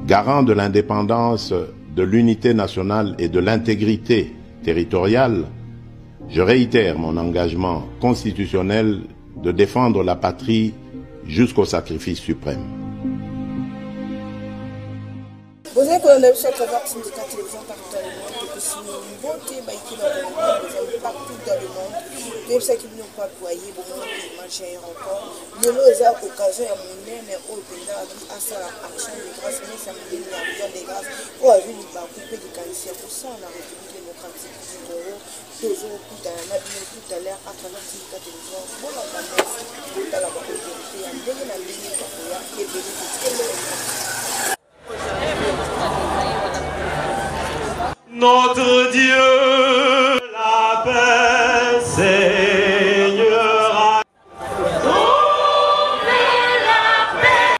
garant de l'indépendance, de l'unité nationale et de l'intégrité territoriale, je réitère mon engagement constitutionnel de défendre la patrie jusqu'au sacrifice suprême. Vous avez connu cette activité télévision partout dans le monde, que si nous votons, partout dans le monde, même ceux qui n'ont pas voyé, bon, imaginer encore. Nous avons l'occasion à mon nez, au pays à sa action de grâce, mais ça me donne la vision de grâce. Pour avoir une couper de cancer, pour ça, la République démocratique du Congo, toujours tout à l'heure, tout à l'heure, à travers la télévision, bon, la promesse, tout à la autorité, à donner la ligne, et notre Dieu, la paix, Seigneur. Trouver la paix.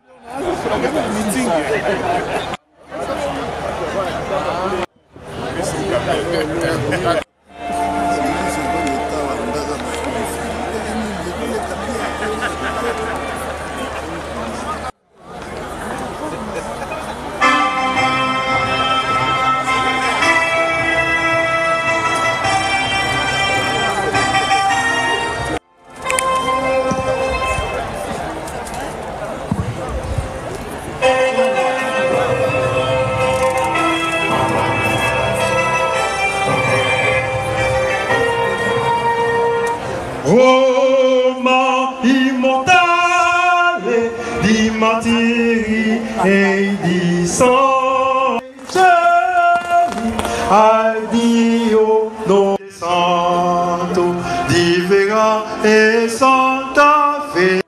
Roma immortale di martiri e di santi al Dio non santo di vera e santa fe.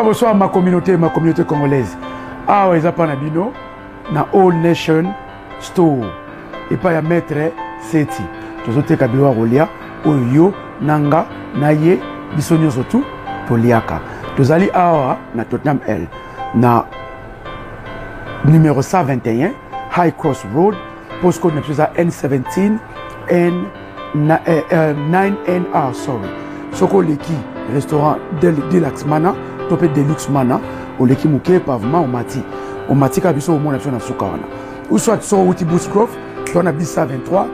Bonsoir ma communauté congolaise. Ah ouais, pas na bino na All Nation Store. Et pas ya maître Seti. Tozote kabilo rolia oyo nanga naye bisonyo sotu toliaka. Tozali awa na Tottenham L na numéro 121 High Cross Road, postcode na N17 9NR sorry. Soko leki restaurant Deluxe Mana topé Deluxe Mana au leki muke pavement au mati kabiso au mona na sukawana ou soit so outi Bushcroft on a bis 123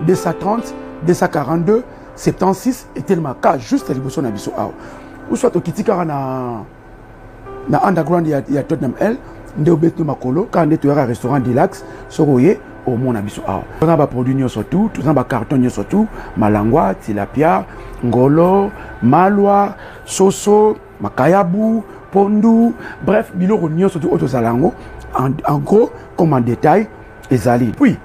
230 242 76 et tellement cas juste à liboso na biso awa ou soit okitika na underground ya Tottenham L nde obeto makolo quand nde toyaka restaurant Deluxe soko ye au mona biso awa tozana ba produit nyonso tout tozana ba carton nyonso tout malangwa tilapia ngolo malwa soso makayabu pondu bref biloko nyonso tout auto zalango en gros comme en détail ezali puis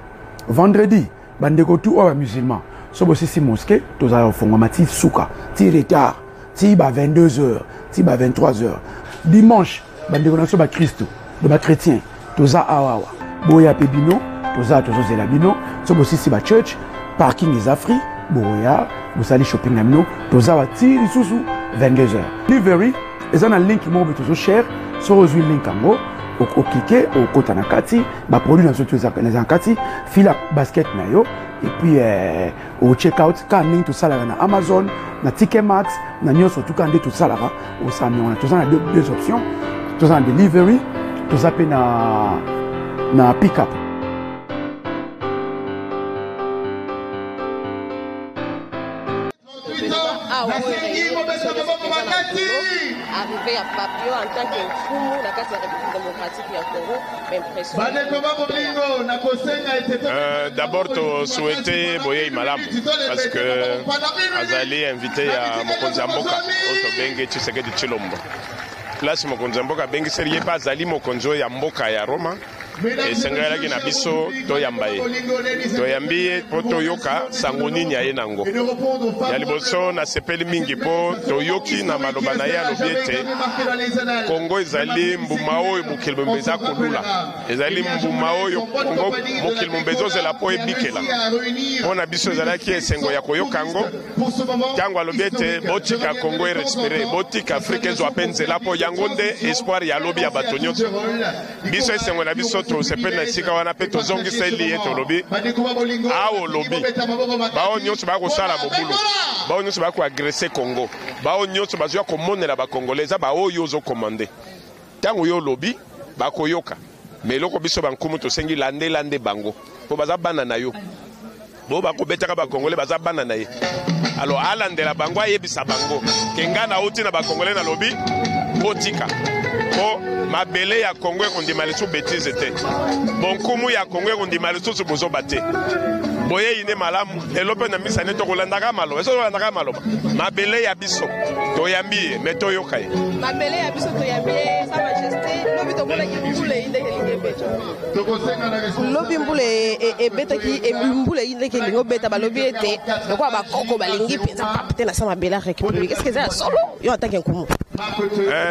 vendredi bandeko tout oba musulman so bosisi mosquée tozala fongoma ti suka ti retard ti ba 22h ti ba 23h dimanche bandeko na so ba Christo de ba chrétien toza awawa boya pe bino toza tozozela bino so bosisi ba church parking is free boya bosali shopping na bino toza wa ti lisusu 22h delivery eza na link mo beto so cher so ozwi link yango okike okota na kati ba produit na so na kati fila basket na yo et puis au check out quand link to sala na Amazon na Ticketmax na nyonso tout quand to sala au sami on a tous deux options tous en delivery tous appel na pick up. Arrivé à Papio en tant que Fumu, la carte de la République démocratique du Congo, d'abord, tu souhaitais Boye Malam parce que Azali invité à Mokonzamboka, au Bengue Tshisekedi Tshilombo. Place Mokonzamboka, Bengue Serie pas Azali Mokonzo ya Mboka ya Roma. esengelaki na biso toyamba ye toyambi ye mpo toyoka sango nini aye nango ya liboso nasepeli mingi mpo toyoki na maloba na ye alobi ete kongo ezali mbuma oyo mokili mombe eza kolula ezali mbuma oyo kongo mokili mombe ezozela mpo ebikela mpo na biso ezalaki esengo ya koyoka yango ntango alobi ete botika kongo erespire botika afrika ezwa mpe nzela mpo yango nde espoir ya lobi ya bato nyonso biso esengo na biso tosepeli na esika wana mpe tozongiseli ye tolobi awo lobi bao nyonso bakosala mobulu bao nyonso bakoagrese kongo bao nyonso bazoya komonela bakongole eza baoyo ozokomande ntango yo lobi bakoyoka me eloko biso bankumu tosengi lande bango mpo baza bana na yo bo bakobetaka bakongole baza bana na ye alo alandela bango ayebisa bango kenga na uti na bakongole na lobi botika po mabele ya kongo ekondima lisusu betize te bonkumu ya kongo ekondima lisusu bozoba te boye ine malamu lelo mpe na misa ne tokolandaka maloba eso tolandaka maloba mabele ya biso toyambi ye me toyoka ye mabele ya biso toyambi ye sa majesté lobi tomonaki mbula indeke elingi ebeta lobi mbula ebetaki mbula indeke elingi obeta balobi ete lokola bakoko balingi mpenza pape te na sa mabele ya république est ce que eza ya solo yo atake nkumu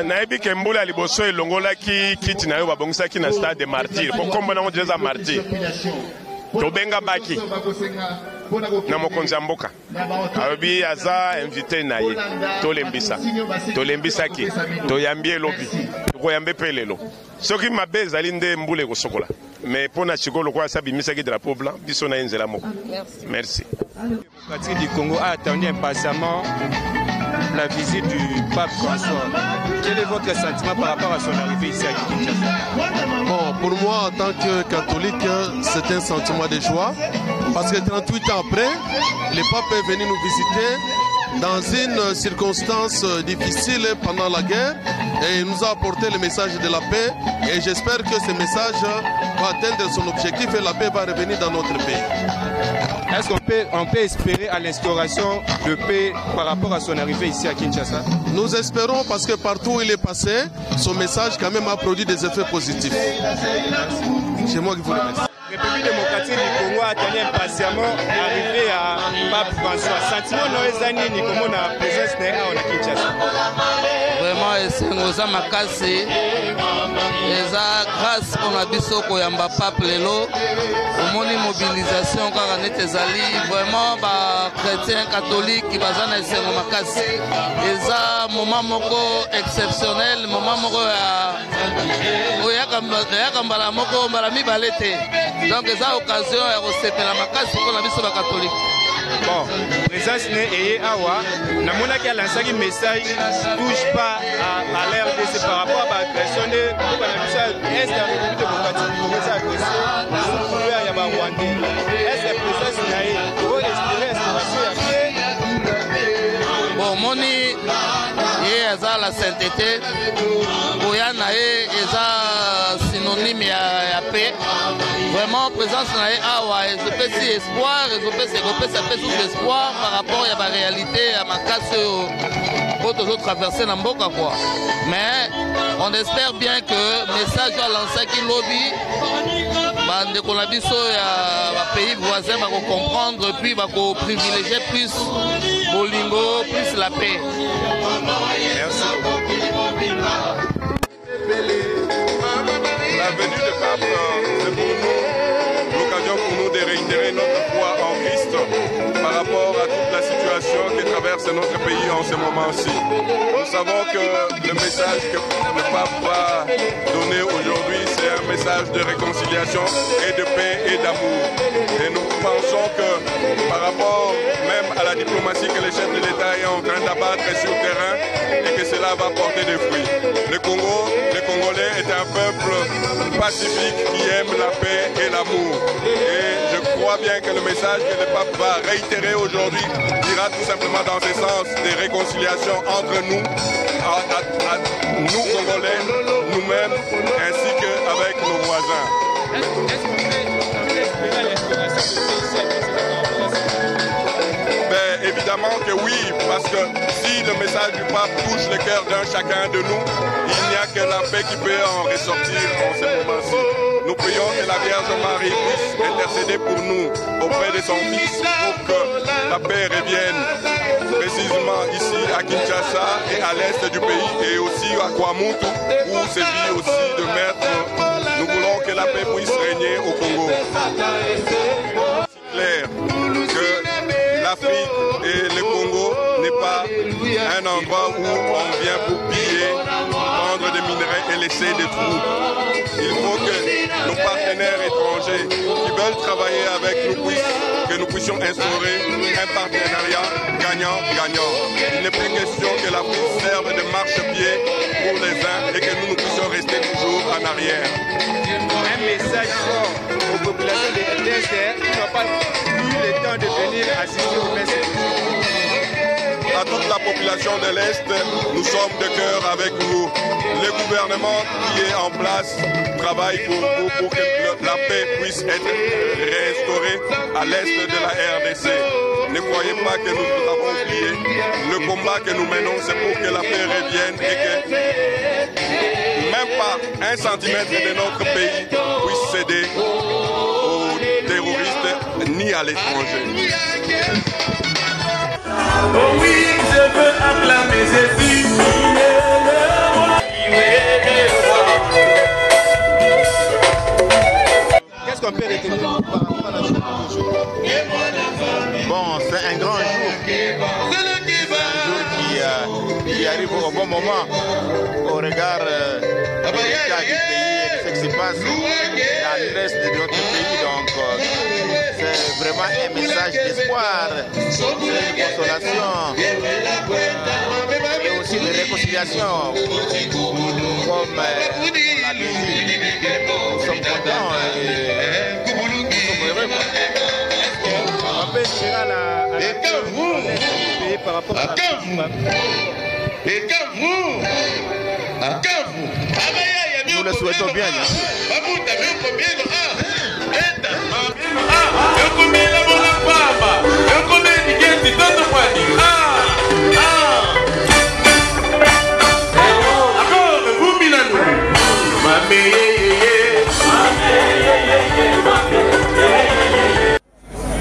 nayebi ke mbula ya liboso elongolaki kiti na yo babongisaki na stade de martyr po kombo nango deja eza martyr tobenga baki na mokonzi ya mboka alobi aza invité na ye tolembisaki toyambi elobi tokoyambe mpe lelo soki mabe ezali nde mbula ekosokola mais mpo na sikoyo lokola asa bimisaki drapeau blanc biso na ye nzela moko merci. Démocratique du Congo a attendu impatiemment la visite du pape François. Quel est votre sentiment par rapport à son arrivée ici à Kinshasa? Bon, pour moi, en tant que catholique, c'est un sentiment de joie. Parce que 38 ans après, le pape est venu nous visiter dans une circonstance difficile pendant la guerre et il nous a apporté le message de la paix et j'espère que ce message va atteindre son objectif et la paix va revenir dans notre pays. Est-ce qu'on peut espérer à l'instauration de paix par rapport à son arrivée ici à Kinshasa? Nous espérons parce que partout où il est passé, son message quand même a produit des effets positifs. C'est moi qui vous remercie. La République démocratique du Congo a attendu impatiemment l'arrivée à Pape François. Sentiment noezani ni comme na présence na Kinshasa. Vraiment esengoza makasi eza grâce pour na biso koyamba pape lelo omoni mobilisation kaka nete ezali vraiment ba chrétien catholique baza na esengo makasi eza moment moko exceptionnel moment moko oyaka mbala moko mbala mibale te donc eza occasion ya kosepela makasi mpona biso bakatholike. Bon, présence n'est awa, na mona qui a lancé un message touche pas à l'RDC par rapport à l'agression de l'Est de la République démocratique du Congo, c'est agression sous couvert ya Rwandais. Est-ce que présence n'est pour espérer restauration ya paix? Bon, moni ye eza la sainteté, boya na ye eza synonyme ya paix. Vraiment présence na ye awa ezopesi espoir ezopesa pe sous espoir par rapport à la réalité à makasi oyo tozo traverser na mboka quoi. Mais on espère bien que message à lancer qui lobby bandeko na biso ya pays voisins va comprendre puis va privilégier plus bolingo plus la paix. Merci. La venue de pape, c'est pour nous l'occasion pour nous de réitérer notre foi en Christ par rapport à toute la situation qui traverse notre pays en ce moment-ci. Nous savons que le message que le pape va donner aujourd'hui, c'est un message de réconciliation et de paix et d'amour. Et nous pensons que par rapport même à la diplomatie que le chef de l'État est en train d'abattre sur le terrain et que cela va porter des fruits. Le Congo, les Congolais est un peuple pacifique qui aime la paix et l'amour. Et je crois bien que le message que le pape va réitérer aujourd'hui ira tout simplement dans ce sens de réconciliation entre nous, nous Congolais, nous-mêmes, ainsi qu'avec nos voisins. Est-ce qu'on peut espérer l'instauration de Ben, évidemment que oui, parce que si le message du pape touche le cœur d'un chacun de nous, il n'y a que la paix qui peut en ressortir en ce moment-ci. nous prions que la Vierge Marie puisse intercéder pour nous auprès de son Fils pour que la paix revienne précisément ici à Kinshasa et à l'est du pays et aussi à Kwamutu où sévit aussi de maître. Nous voulons que la paix puisse régner au Congo. C'est clair que l'Afrique et le Congo n'est pas un endroit où on vient pour piller, prendre des minerais et laisser des trous. Il faut que nos partenaires étrangers qui veulent travailler avec nous que nous puissions instaurer un partenariat gagnant-gagnant. Il n'est plus question que l'Afrique serve de marchepied pour les uns et que nous puissions rester toujours en arrière. Un message fort aux populations de l'Est qui n'ont pas eu le temps de venir assister au messe. À toute la population de l'Est, nous sommes de cœur avec vous. Le gouvernement qui est en place travaille pour que la paix puisse être restaurée à l'Est de la RDC. Ne croyez pas que nous avons oublié. Le combat que nous menons, c'est pour que la paix revienne et que même pas un centimètre de notre pays puisse céder aux terroristes ni à l'étranger. Oh oui, je veux acclamer Jésus. Qu'est-ce qu'on peut retenir par rapport à la journée d'aujourd'hui? Bon, c'est un grand jour. Un jour qui arrive au bon moment au regard du cas du pays et de ce qui se passe dans l'est de notre pays. Donc, c'est vraiment un message d'espoir, de consolation et aussi de réconciliation. Comme l'a dit, nous sommes contents et nous sommes heureux. On peut espérer à la par rapport à la nous le souhaitons bien.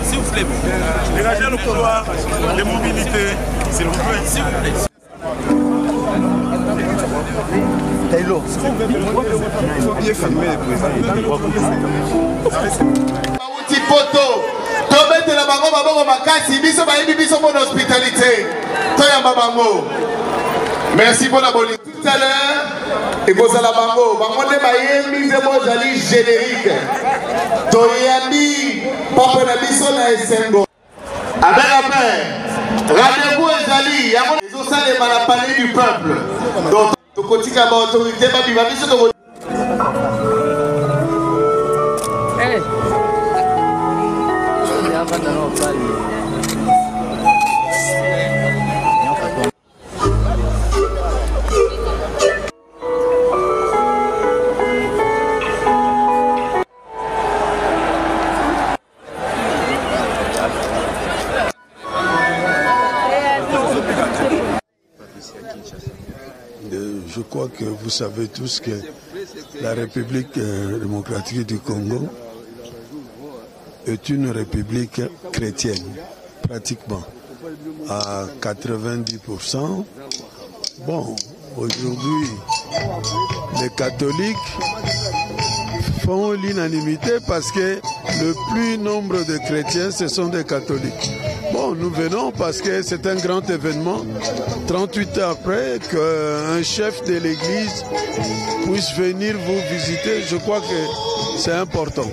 S'il vous plaît, dégagez le couloir de mobilité, s'il vous plaît. S'il vous plaît. Taylor, il faut bien filmer les présidents. Petit poteau, tomber de la bango bango makasi, biso baïbi biso mon hospitalité. Toyamba bango. Merci pour la bonne. Tout à l'heure, et vous à la bango, bango de baïbi de mon jali générique. Toyambi, papa na biso na esengo. Après, rendez-vous ezali, ils ont ça les malapalais du peuple. Donc, tokotika ba autorité ba biba biso to Je crois que vous savez tous que la République démocratique du Congo est une république chrétienne, pratiquement, à 90%. Bon, aujourd'hui, les catholiques font l'unanimité parce que le plus nombre de chrétiens, ce sont des catholiques. Bon, nous venons parce que c'est un grand événement, 38 ans après, qu'un chef de l'église puisse venir vous visiter. Je crois que c'est important.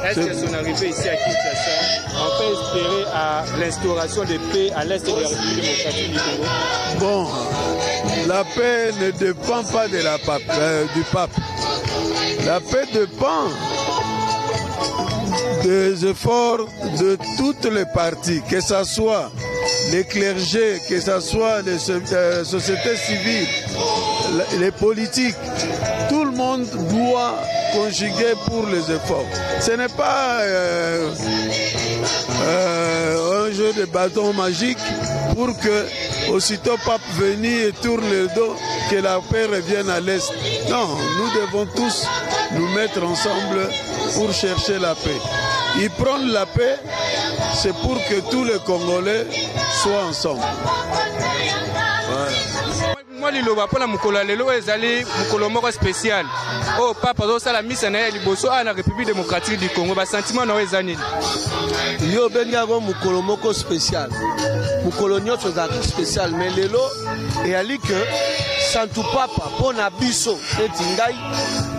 Est-ce que son arrivée ici à Kinshasa, on peut espérer à l'instauration de paix à l'est de la République démocratique du Congo? Bon, la paix ne dépend pas de du pape. La paix dépend des efforts de toutes les parties, que ce soit les clergés, que ce soit les sociétés civiles, les politiques. Tout le monde doit conjuguer pour les efforts. Ce n'est pas un jeu de bâton magique pour que aussitôt pape venir et tourne le dos, que la paix revienne à l'Est. Non, nous devons tous nous mettre ensemble pour chercher la paix. Y prendre la paix, c'est pour que tous les Congolais soient ensemble. Voilà. Moi, liloba pour la mukolo lelo ezali mukolo moko spécial. Oh papa zo sala misa na liboso na République démocratique du Congo ba sentiment na ezani. Yo benga go mukolo moko spécial. Mukolo nyonso za spécial mais lelo eyali que santu papa pona biso etingai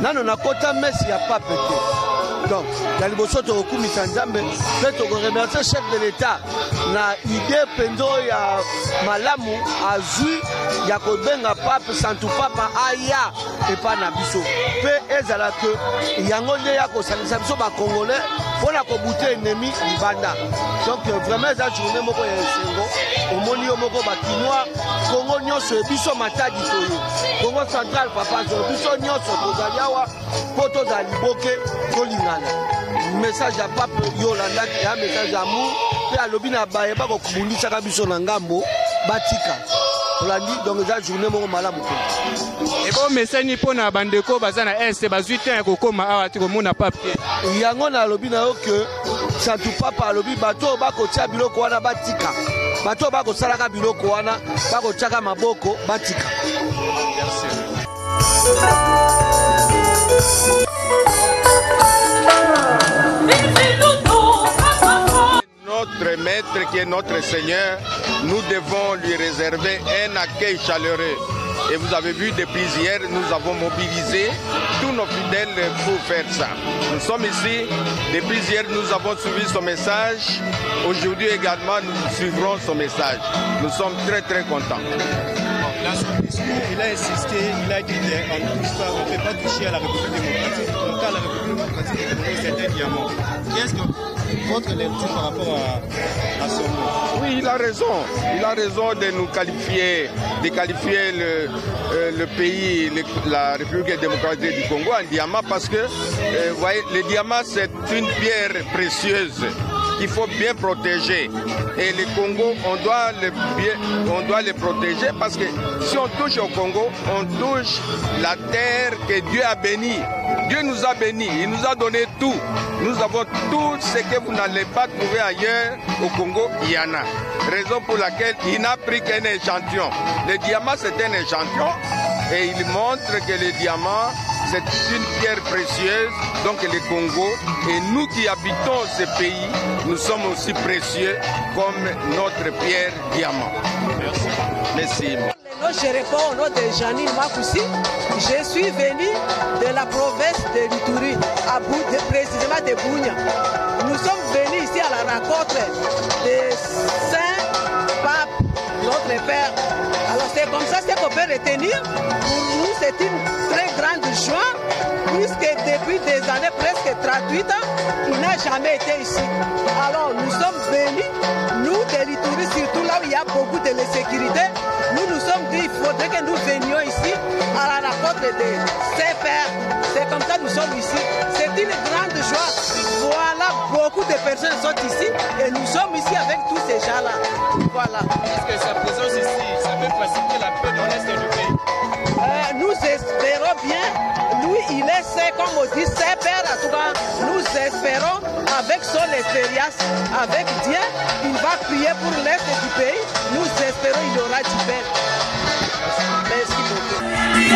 nano nakota mesi ya papa te. Donc, dans le bosso de Okumi Sanzambe, peut remercier le chef de l'État. Na idée pendo ya malamu azui ya kobenga papa santu papa aya et pas na biso. Pe ezala que yango nde ya ko salisa biso ba congolais pona ko buter ennemi libanda. Donc vraiment za journée moko ya sengo omoni yo moko ba kinwa Congo nyonso biso matadi toyo. Congo central papa zo biso nyonso kozaliawa poto za liboke kolingana. Message à pape Yolanda et un message d'amour et à l'obina baeba ko kubundisa kabiso na ngambo batika olandi donc za journée moko malamu ko et bon message ni pona bandeko bazana est bazuite ko koma awa tiko mona pape yango na lobina yo que santu papa lobi bato bako tia biloko wana batika bato bako salaka biloko wana bako tiaka maboko batika. Notre maître qui est notre Seigneur, nous devons lui réserver un accueil chaleureux. Et vous avez vu, depuis hier, nous avons mobilisé tous nos fidèles pour faire ça. Nous sommes ici, depuis hier, nous avons suivi son message. Aujourd'hui également, nous suivrons son message. Nous sommes très très contents. Dans son discours, il a insisté, il a dit qu'on ne peut pas toucher à la République démocratique. En cas, la République démocratique du Congo, c'est un diamant. Qu'est-ce que votre lecture par rapport à ce mot? Oui, il a raison. Il a raison de nous qualifier, le pays, la République démocratique du Congo en diamant parce que, vous voyez, le diamant, c'est une pierre précieuse qu'il faut bien protéger. Et le Congo, on doit les protéger parce que si on touche au Congo, on touche la terre que Dieu a bénie. Dieu nous a bénis, il nous a donné tout. Nous avons tout ce que vous n'allez pas trouver ailleurs au Congo, il y en a. Raison pour laquelle il n'a pris qu'un échantillon. Le diamant, c'est un échantillon et il montre que le diamant, c'est une pierre précieuse, donc le Congo. Et nous qui habitons ce pays, nous sommes aussi précieux comme notre pierre diamant. Merci. Je réponds au nom de Janine Makoussi. Je suis venu de la province de l'Ituri, précisément de Bounia. Nous sommes venus ici à la rencontre de Saint-Pape, notre Père. Alors c'est comme ça qu'on peut retenir. Pour nous, c'est une très grande joie, puisque depuis des années, presque 38 ans, il n'a jamais été ici. Alors nous sommes venus, nous de l'Ituri, surtout là où il y a beaucoup de l'insécurité. Nous sommes dit qu'il faudrait que nous venions ici à la rencontre de ces pères. C'est comme ça que nous sommes ici. C'est une grande joie. Voilà, beaucoup de personnes sont ici et nous sommes ici avec tous ces gens-là. Voilà. Est-ce que sa présence ici, ça peut faciliter la paix dans l'est du pays? Nous espérons bien. Lui, il est, comme on dit, ses pères. En tout cas, nous espérons, avec son expérience, avec Dieu, il va prier pour l'est du pays. Nous espérons qu'il y aura du paix. Merci beaucoup. Oh,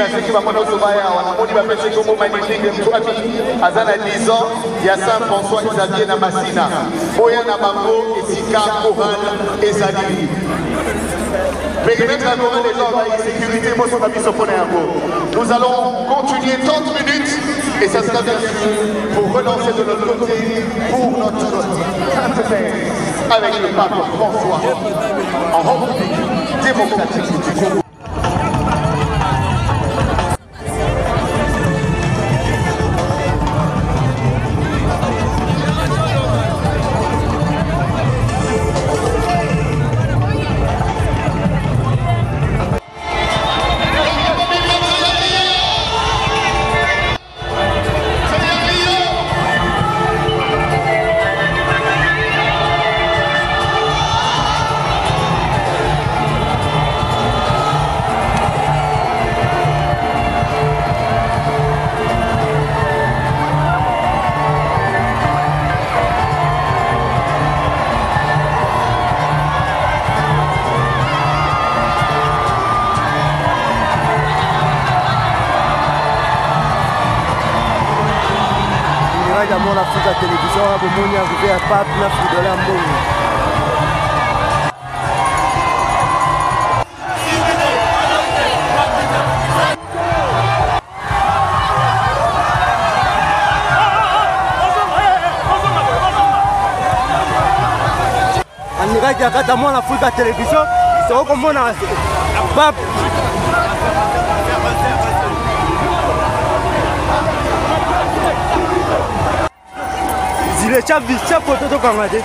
na seki bamona otobaya wanamoni bapesi kombo magnifique mtwaki aza na 10 ans ya Saint François Xavier na Masina boya na bango esika Koran ezali périmètre à Koran les gens avec sécurité boso na biso pona yango. Nous allons continuer 30 minutes et ça sera bien sûr pour relancer de notre côté pour notre Sainte Mère avec le pape François en République démocratique du Congo. Mon Afrique à télévision, à Bomonia, vous avez un pape, 9 de l'Ambo. Anigaki akata mwana Afrique à télévision, c'est comme mon pape. Le chef du chef photo de Kangadé.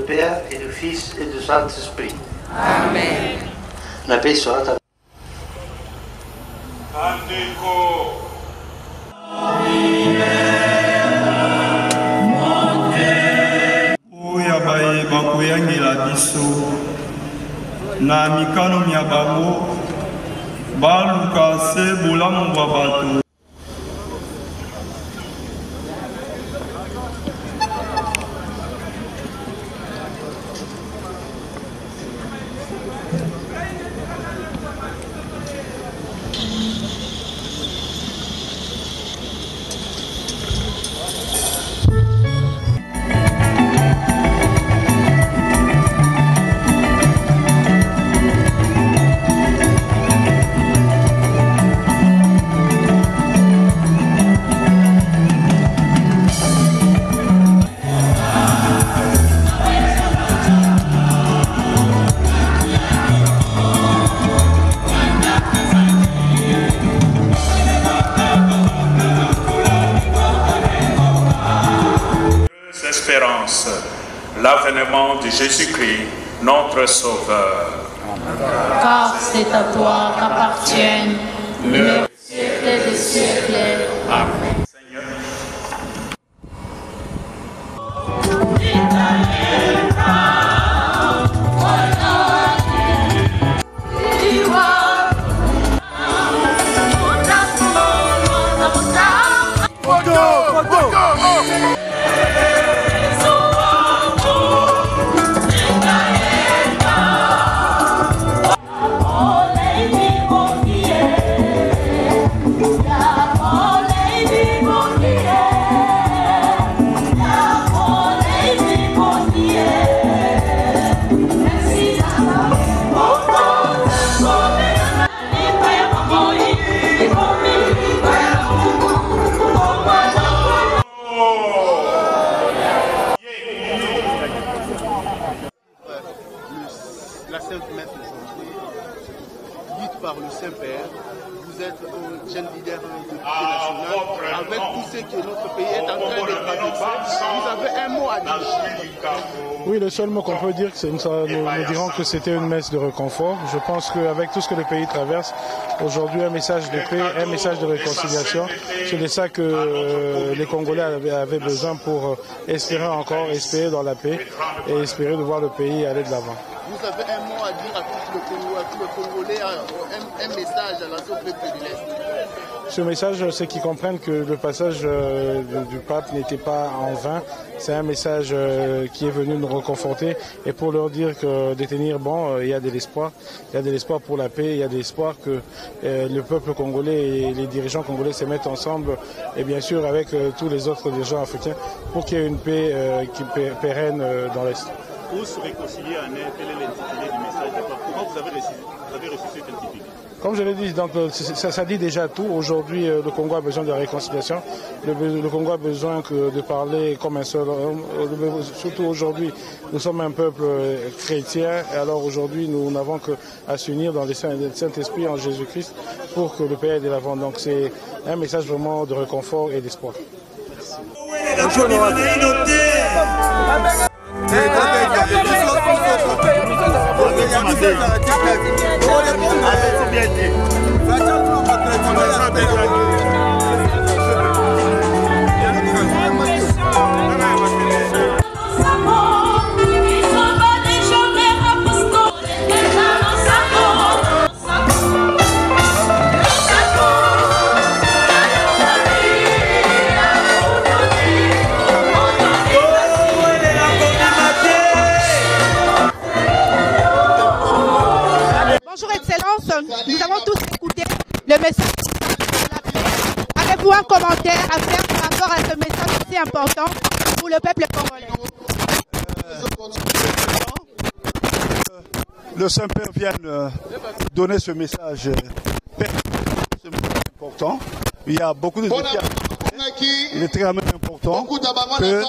Père et du Fils et du Saint-Esprit. Amen. La paix soit à oya baye bakoyangela biso na mikano ya bango baluka se bolamu bwa bato. L'avènement de Jésus-Christ, notre Sauveur. Car c'est à toi qu'appartiennent le siècle des siècles. Amen. La Sainte Messe aujourd'hui, dite par le Saint-Père, vous êtes un jeune leader de l'unité nationale, avec tout ce que notre pays est en train de traverser, vous avez un mot à dire. Oui, le seul mot qu'on peut dire, nous dirons que c'était une messe de réconfort. Je pense qu'avec tout ce que le pays traverse, aujourd'hui un message de paix, un message de réconciliation, c'est de ça que les Congolais avaient besoin pour espérer encore, espérer dans la paix et espérer de voir le pays aller de l'avant. Vous avez un mot à dire à tous les Congolais, un message à la peuple de l'Est. Ce message, c'est qu'ils comprennent que le passage du pape n'était pas en vain. C'est un message qui est venu nous reconforter et pour leur dire que de tenir bon, il y a de l'espoir. Il y a de l'espoir pour la paix, il y a de l'espoir que le peuple congolais et les dirigeants congolais se mettent ensemble et bien sûr avec tous les autres dirigeants africains pour qu'il y ait une paix qui pérenne dans l'Est. Pour se réconcilier en aide, quel est l'intitulé du message du pape? Comment vous avez reçu cet intitulé? Comme je l'ai dit, donc, ça dit déjà tout. Aujourd'hui, le Congo a besoin de réconciliation. Le Congo a besoin de parler comme un seul homme. Surtout aujourd'hui, nous sommes un peuple chrétien. Et alors aujourd'hui, nous n'avons qu'à s'unir dans le Saint-Esprit en Jésus-Christ pour que le pays aille de l'avant. Donc c'est un message vraiment de réconfort et d'espoir. Nous avons tous écouté le message de la paix. Avez-vous un commentaire à faire par rapport à ce message si important pour le peuple congolais? Le Saint-Père vient donner ce message important. Il y a beaucoup de défis. Il est très important que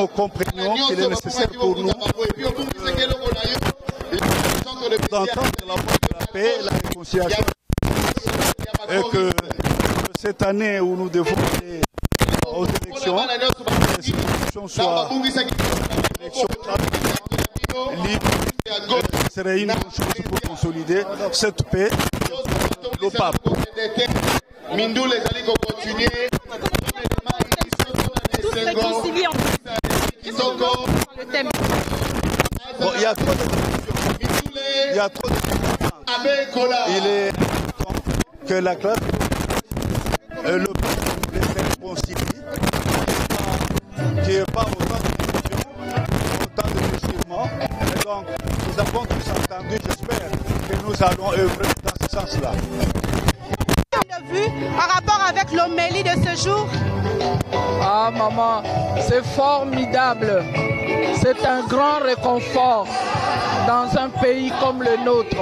nous comprenions qu'il est nécessaire pour nous d'entendre la voix de la paix et la réconciliation. Et que cette année où nous devons aller aux élections, les élections soient des élections serait une bonne chose pour consolider cette paix. Le pape. Mindou les allez continuer. Bon, il y a trop de il y a trop de il est important que la classe le peuple les réconcilie, qu'il n'y ait pas autant de divisions, autant de déchirements. Et donc, nous avons tous entendu, j'espère que nous allons œuvrer dans ce sens-là. Vu en rapport avec l'homélie de ce jour? Ah maman, c'est formidable. C'est un grand réconfort dans un pays comme le nôtre.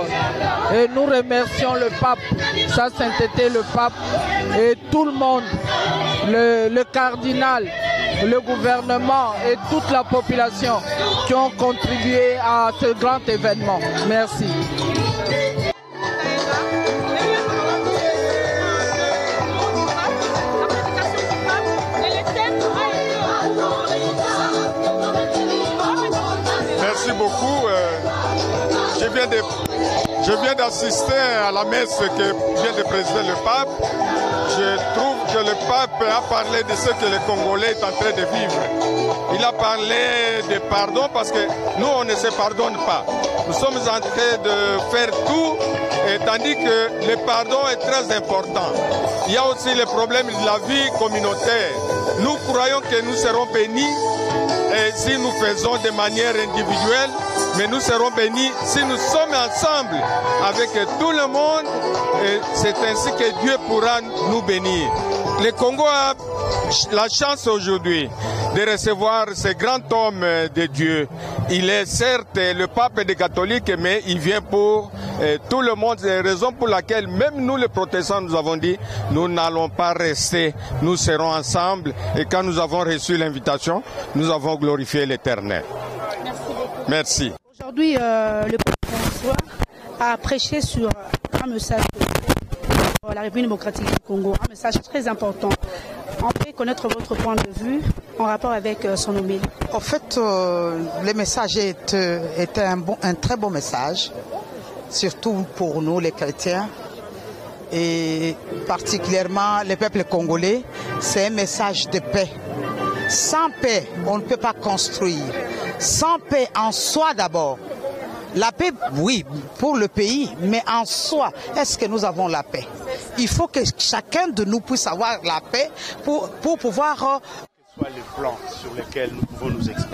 Et nous remercions le pape, sa sainteté le pape et tout le monde, le cardinal, le gouvernement et toute la population qui ont contribué à ce grand événement. Merci. Merci beaucoup. Je viens d'assister à la messe que vient de présider le pape. Je trouve que le pape a parlé de ce que le Congolais est en train de vivre. Il a parlé de pardon parce que nous, on ne se pardonne pas. Nous sommes en train de faire tout, et tandis que le pardon est très important. Il y a aussi le problème de la vie communautaire. Nous croyons que nous serons bénis et si nous faisons de manière individuelle, mais nous serons bénis si nous sommes ensemble avec tout le monde, et c'est ainsi que Dieu pourra nous bénir. Le Congo a la chance aujourd'hui de recevoir ce grand homme de Dieu. Il est certes le pape des catholiques, mais il vient pour tout le monde. C'est la raison pour laquelle même nous les protestants, nous avons dit, nous n'allons pas rester, nous serons ensemble. Et quand nous avons reçu l'invitation, nous avons glorifié l'Éternel. Merci. Aujourd'hui, le pape François a prêché sur un message pour la République démocratique du Congo, un message très important. On peut connaître votre point de vue en rapport avec son homélie. En fait, le message était un très bon message, surtout pour nous les chrétiens et particulièrement le peuple congolais. C'est un message de paix. Sans paix, on ne peut pas construire. Sans paix en soi d'abord. La paix, oui, pour le pays, mais en soi, est-ce que nous avons la paix? Il faut que chacun de nous puisse avoir la paix pour pouvoir... Quels soient les plans sur lesquels nous pouvons nous exprimer.